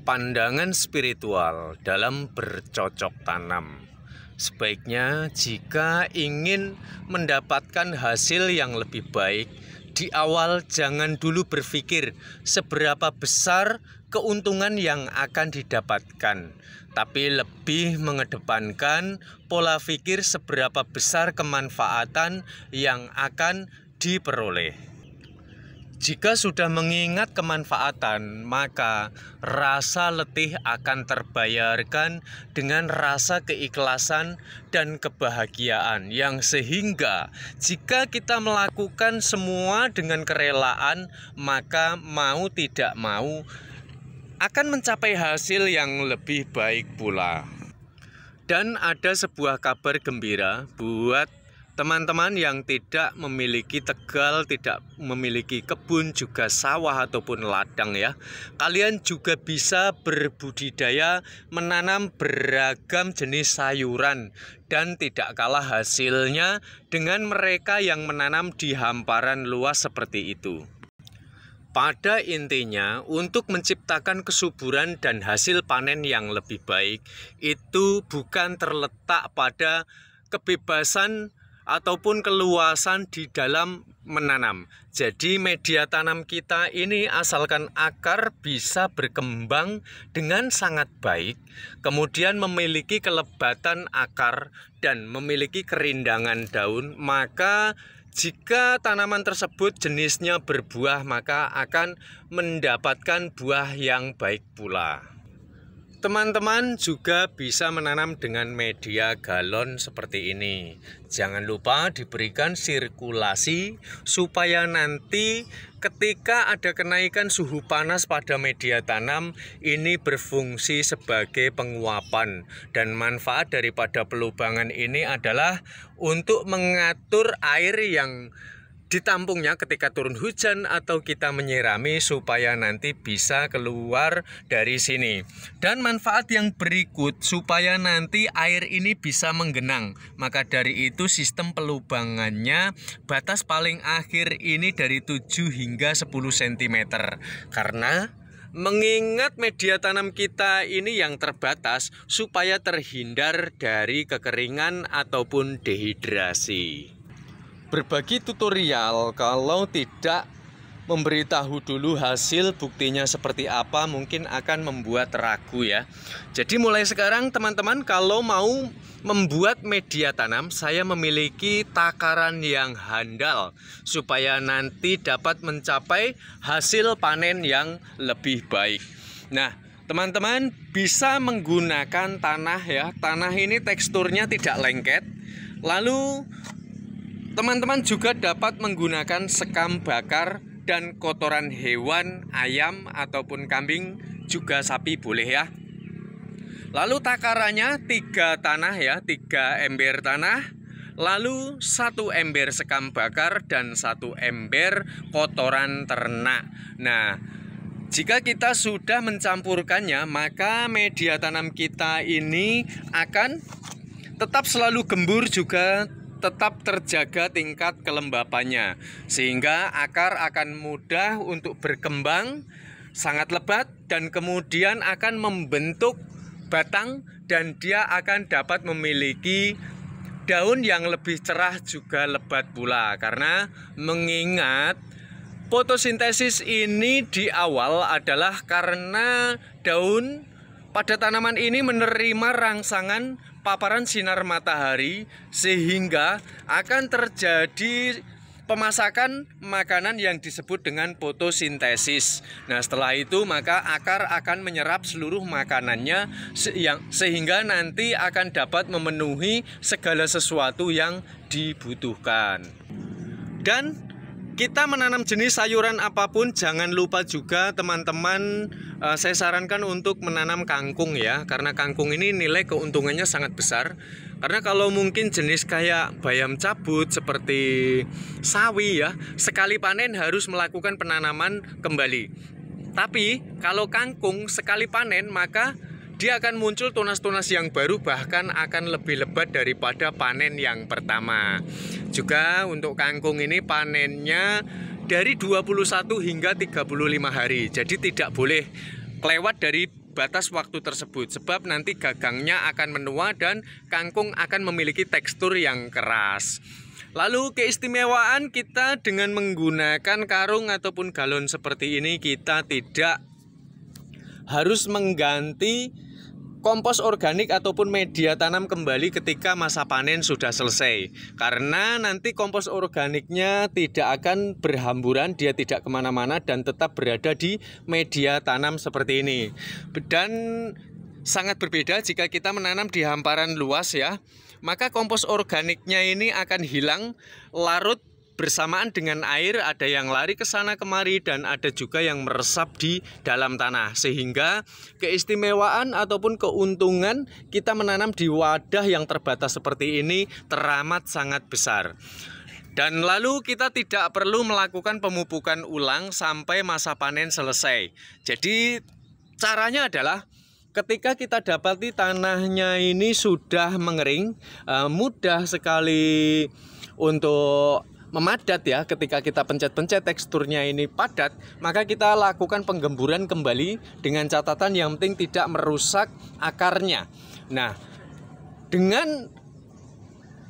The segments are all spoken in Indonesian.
Pandangan spiritual dalam bercocok tanam. Sebaiknya jika ingin mendapatkan hasil yang lebih baik, di awal jangan dulu berpikir seberapa besar keuntungan yang akan didapatkan, tapi lebih mengedepankan pola pikir seberapa besar kemanfaatan yang akan diperoleh. Jika sudah mengingat kemanfaatan, maka rasa letih akan terbayarkan dengan rasa keikhlasan dan kebahagiaan, yang sehingga jika kita melakukan semua dengan kerelaan, maka mau tidak mau akan mencapai hasil yang lebih baik pula. Dan ada sebuah kabar gembira buat teman-teman yang tidak memiliki tegal, tidak memiliki kebun, juga sawah ataupun ladang ya. Kalian juga bisa berbudidaya menanam beragam jenis sayuran dan tidak kalah hasilnya dengan mereka yang menanam di hamparan luas seperti itu. Pada intinya, untuk menciptakan kesuburan dan hasil panen yang lebih baik, itu bukan terletak pada kebebasan ataupun keluasan di dalam menanam. Jadi media tanam kita ini asalkan akar bisa berkembang dengan sangat baik, kemudian memiliki kelebatan akar dan memiliki kerindangan daun, maka jika tanaman tersebut jenisnya berbuah, maka akan mendapatkan buah yang baik pula. Teman-teman juga bisa menanam dengan media galon seperti ini. Jangan lupa diberikan sirkulasi supaya nanti ketika ada kenaikan suhu panas pada media tanam, ini berfungsi sebagai penguapan. Dan manfaat daripada pelubangan ini adalah untuk mengatur air yang ditampungnya ketika turun hujan atau kita menyirami supaya nanti bisa keluar dari sini. Dan manfaat yang berikut supaya nanti air ini bisa menggenang. Maka dari itu sistem pelubangannya batas paling akhir ini dari 7 hingga 10 cm. Karena mengingat media tanam kita ini yang terbatas supaya terhindar dari kekeringan ataupun dehidrasi. Berbagi tutorial kalau tidak memberitahu dulu hasil buktinya seperti apa mungkin akan membuat ragu ya. Jadi mulai sekarang teman-teman kalau mau membuat media tanam, saya memiliki takaran yang handal supaya nanti dapat mencapai hasil panen yang lebih baik. Nah, teman-teman bisa menggunakan tanah ya. Tanah ini teksturnya tidak lengket. Lalu teman-teman juga dapat menggunakan sekam bakar dan kotoran hewan, ayam ataupun kambing, juga sapi boleh ya. Lalu takarannya 3 tanah ya, 3 ember tanah, lalu 1 ember sekam bakar dan 1 ember kotoran ternak. Nah, jika kita sudah mencampurkannya, maka media tanam kita ini akan tetap selalu gembur, juga tetap terjaga tingkat kelembapannya, sehingga akar akan mudah untuk berkembang, sangat lebat, dan kemudian akan membentuk batang dan dia akan dapat memiliki daun yang lebih cerah juga lebat pula. Karena mengingat fotosintesis ini di awal adalah karena daun pada tanaman ini menerima rangsangan paparan sinar matahari, sehingga akan terjadi pemasakan makanan yang disebut dengan fotosintesis. Nah, setelah itu maka akar akan menyerap seluruh makanannya sehingga nanti akan dapat memenuhi segala sesuatu yang dibutuhkan. Dan kita menanam jenis sayuran apapun, jangan lupa juga teman-teman, saya sarankan untuk menanam kangkung ya. Karena kangkung ini nilai keuntungannya sangat besar. Karena kalau mungkin jenis kayak bayam cabut seperti sawi ya, sekali panen harus melakukan penanaman kembali. Tapi kalau kangkung sekali panen maka dia akan muncul tunas-tunas yang baru, bahkan akan lebih lebat daripada panen yang pertama. Juga untuk kangkung ini panennya dari 21 hingga 35 hari. Jadi tidak boleh kelewat dari batas waktu tersebut, sebab nanti gagangnya akan menua dan kangkung akan memiliki tekstur yang keras. Lalu keistimewaan kita dengan menggunakan karung ataupun galon seperti ini, kita tidak harus mengganti kompos organik ataupun media tanam kembali ketika masa panen sudah selesai, karena nanti kompos organiknya tidak akan berhamburan, dia tidak kemana-mana dan tetap berada di media tanam seperti ini. Dan sangat berbeda jika kita menanam di hamparan luas ya, maka kompos organiknya ini akan hilang larut bersamaan dengan air, ada yang lari ke sana kemari dan ada juga yang meresap di dalam tanah, sehingga keistimewaan ataupun keuntungan kita menanam di wadah yang terbatas seperti ini teramat sangat besar. Dan lalu kita tidak perlu melakukan pemupukan ulang sampai masa panen selesai. Jadi caranya adalah ketika kita dapati tanahnya ini sudah mengering, mudah sekali untuk memadat ya. Ketika kita pencet-pencet teksturnya ini padat, maka kita lakukan penggemburan kembali dengan catatan yang penting tidak merusak akarnya. Nah, dengan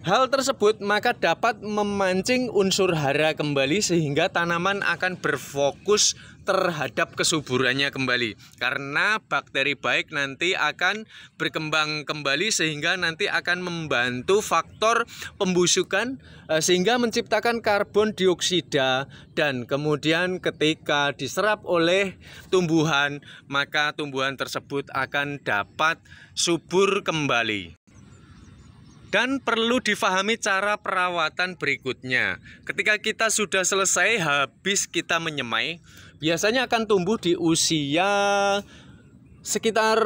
hal tersebut maka dapat memancing unsur hara kembali sehingga tanaman akan berfokus terhadap kesuburannya kembali, karena bakteri baik nanti akan berkembang kembali sehingga nanti akan membantu faktor pembusukan sehingga menciptakan karbon dioksida, dan kemudian ketika diserap oleh tumbuhan maka tumbuhan tersebut akan dapat subur kembali. Dan perlu difahami cara perawatan berikutnya. Ketika kita sudah selesai habis kita menyemai, biasanya akan tumbuh di usia sekitar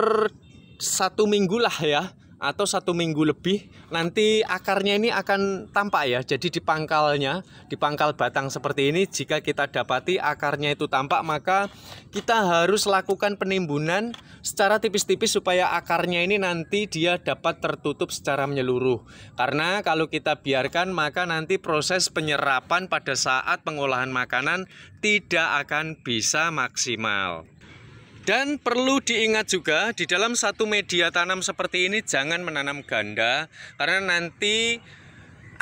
1 minggu lah ya, atau 1 minggu lebih. Nanti akarnya ini akan tampak ya. Jadi di pangkalnya, di pangkal batang seperti ini, jika kita dapati akarnya itu tampak, maka kita harus lakukan penimbunan secara tipis-tipis supaya akarnya ini nanti dia dapat tertutup secara menyeluruh. Karena kalau kita biarkan maka nanti proses penyerapan pada saat pengolahan makanan tidak akan bisa maksimal. Dan perlu diingat juga, di dalam satu media tanam seperti ini jangan menanam ganda, karena nanti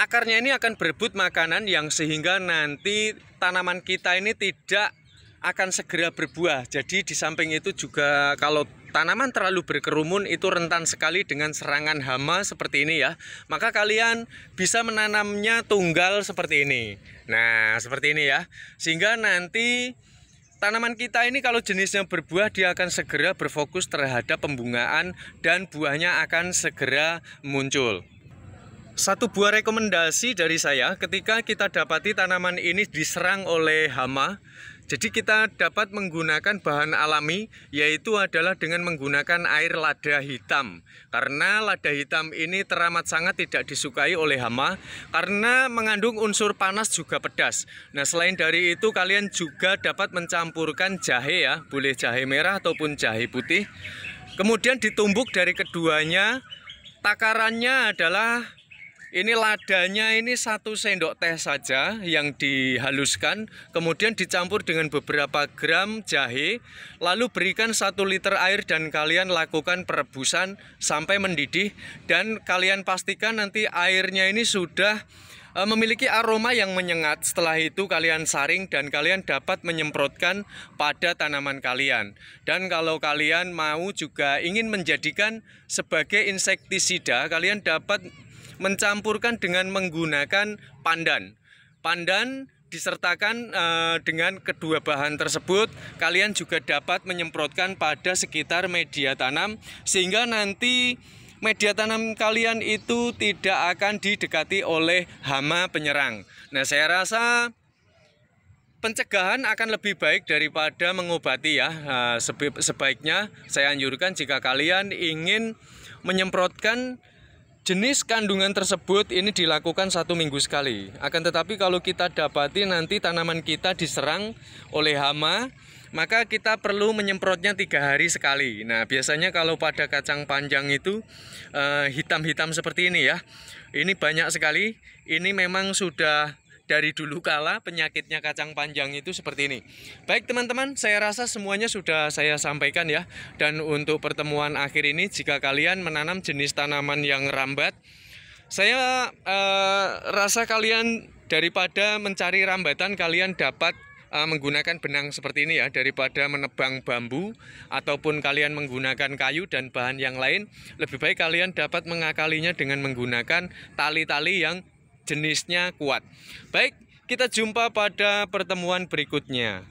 akarnya ini akan berebut makanan yang sehingga nanti tanaman kita ini tidak akan segera berbuah. Jadi di samping itu juga kalau tanaman terlalu berkerumun itu rentan sekali dengan serangan hama seperti ini ya. Maka kalian bisa menanamnya tunggal seperti ini. Nah, seperti ini ya. Sehingga nanti tanaman kita ini kalau jenisnya berbuah, dia akan segera berfokus terhadap pembungaan dan buahnya akan segera muncul. Satu buah rekomendasi dari saya, ketika kita dapati tanaman ini diserang oleh hama, jadi kita dapat menggunakan bahan alami, yaitu adalah dengan menggunakan air lada hitam. Karena lada hitam ini teramat sangat tidak disukai oleh hama, karena mengandung unsur panas juga pedas. Nah, selain dari itu kalian juga dapat mencampurkan jahe ya, boleh jahe merah ataupun jahe putih. Kemudian ditumbuk dari keduanya, takarannya adalah ini ladanya ini 1 sendok teh saja yang dihaluskan, kemudian dicampur dengan beberapa gram jahe, lalu berikan 1 liter air dan kalian lakukan perebusan sampai mendidih, dan kalian pastikan nanti airnya ini sudah memiliki aroma yang menyengat. Setelah itu kalian saring dan kalian dapat menyemprotkan pada tanaman kalian. Dan kalau kalian mau juga ingin menjadikan sebagai insektisida, kalian dapat mencampurkan dengan menggunakan pandan. Pandan disertakan dengan kedua bahan tersebut, kalian juga dapat menyemprotkan pada sekitar media tanam, sehingga nanti media tanam kalian itu tidak akan didekati oleh hama penyerang. Nah, saya rasa pencegahan akan lebih baik daripada mengobati ya. Sebaiknya saya anjurkan jika kalian ingin menyemprotkan jenis kandungan tersebut ini dilakukan 1 minggu sekali. Akan tetapi kalau kita dapati nanti tanaman kita diserang oleh hama, maka kita perlu menyemprotnya 3 hari sekali. Nah, biasanya kalau pada kacang panjang itu hitam-hitam seperti ini ya, ini banyak sekali. Ini memang sudah dari dulu kala penyakitnya kacang panjang itu seperti ini. Baik teman-teman, saya rasa semuanya sudah saya sampaikan ya. Dan untuk pertemuan akhir ini, jika kalian menanam jenis tanaman yang rambat, saya rasa kalian daripada mencari rambatan, kalian dapat menggunakan benang seperti ini ya, daripada menebang bambu ataupun kalian menggunakan kayu dan bahan yang lain. Lebih baik kalian dapat mengakalinya dengan menggunakan tali-tali yang jenisnya kuat. Baik, kita jumpa pada pertemuan berikutnya.